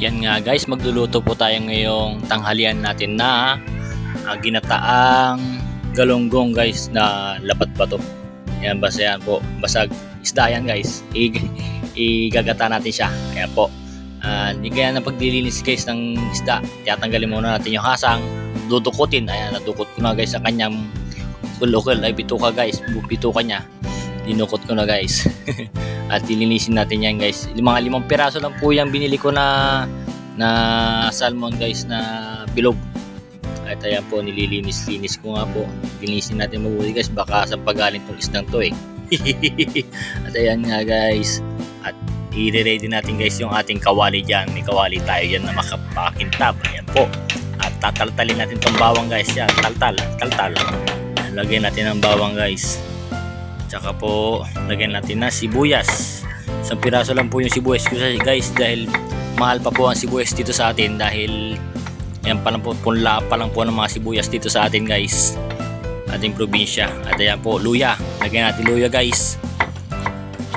Yan nga guys, magluluto po tayo ngayong tanghalian natin na ginataang galunggong guys na lapat bato. Yan, basta yan po, basag isda yan guys. Igagata natin siya. Kaya po, hindi kaya na paglilinis guys ng isda, tiyatanggalin muna natin yung hasang, dudukutin. Ayan, nadukot ko na guys sa kanyang ukol ay bituka guys, bituka niya. Dinukot ko na guys. At dilinisin natin yan guys. Mga 5 piraso lang po yung binili ko na salmon guys na bilog. At ayan po, nililinis-linis ko nga po. Linisin natin mabuti guys, baka sa pagaling tong isdang to eh. At ayan nga guys, at i-ready natin guys yung ating kawali dyan. May kawali tayo dyan na makapakintab. Ayan po. At tataltalin natin tong bawang guys. Yan, taltal. Lagyan natin ng bawang guys. Tsaka po, lagyan natin na sibuyas. 1 piraso lang po yung sibuyas ko guys, dahil mahal pa po ang sibuyas dito sa atin, dahil yan pa lang po, punla pa lang po ng mga sibuyas dito sa atin guys, ating probinsya. At ayan po, luya. Lagyan natin luya guys.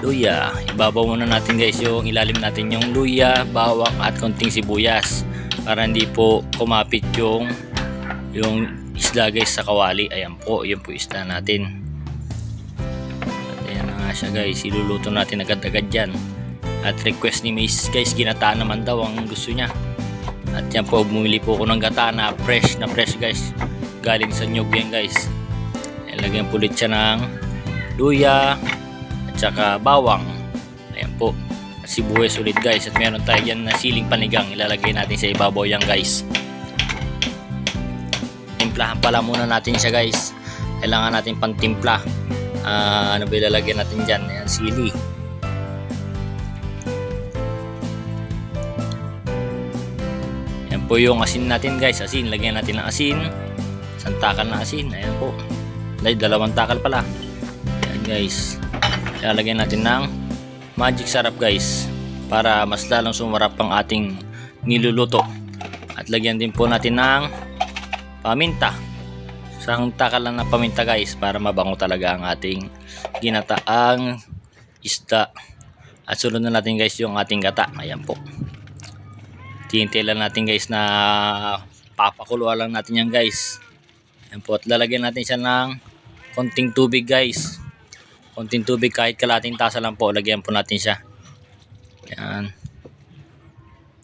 Luya. Ibabaw muna natin guys yung ilalim natin yung luya, bawang at konting sibuyas para hindi po kumapit yung isda guys sa kawali. Ayan po, yun po isda natin. Siya guys, iluluto natin agad-agad yan. At request ni Miss guys, ginataan naman daw ang gusto niya. At yan po, bumili po ako ng gata na fresh guys, galing sa nyug yan guys. Lagyan po ulit siya ng luya at saka bawang. Ayan po, at sibuyas ulit guys. At meron tayo dyan na siling panigang, ilalagay natin sa ibabaw yan guys. Timplahan pala muna natin siya guys. Kailangan natin pantimpla. Ano ba ilalagyan natin dyan? Ayan, sili. Ayan po yung asin natin guys. Asin, lagyan natin ng asin. 1 takal na asin. Ayan po. 2 takal pala. Ayan guys. Ilalagyan natin ng magic sarap guys, para mas lalong sumarap ang ating niluluto. At lagyan din po natin ng paminta. 1 takal lang na paminta guys, para mabango talaga ang ating ginataang isda. At sunod na natin guys yung ating gata. Ayan po. Tihintayin lang natin guys na papakuluan lang natin yan guys. Ayan po, at lalagyan natin siya ng konting tubig guys. Konting tubig, kahit kalating tasa lang po, lagyan po natin siya. Ayan.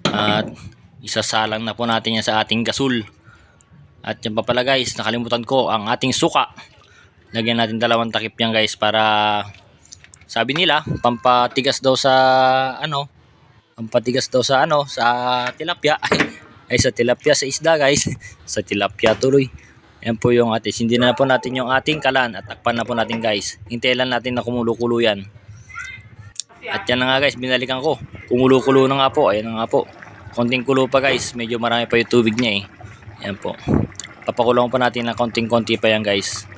At isasalang na po natin yan sa ating gasol. At yan pa pala guys, nakalimutan ko ang ating suka. Lagyan natin 2 takip yan guys, para sabi nila pampatigas daw sa sa tilapia. Ay sa tilapia, sa isda guys. Sa tilapia tuloy. Yan po yung atis. Hindi na po natin yung ating kalan at takpan na po natin guys. Hintayin lang natin na kumulo-kulo yan. At yan na nga guys, binalikan ko. Kumulo-kulo na nga po. Ayan na nga po. Konting kulo pa guys, medyo marami pa yung tubig niya eh. Yan po. Papakulong pa natin ng konting-konti pa yan guys.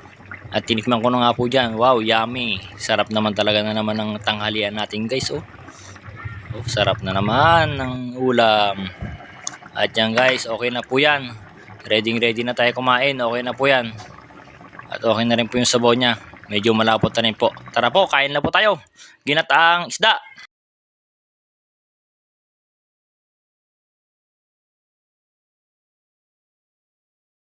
At tinikman ko na nga po dyan. Wow, yummy. Sarap naman talaga na naman ng tanghalian natin guys. Oh, sarap na naman ng ulam. At yan guys, okay na po yan. Ready na tayo kumain. Okay na po yan. At okay na rin po yung sabaw niya. Medyo malapot na rin po. Tara po, kain na po tayo. Ginataang isda.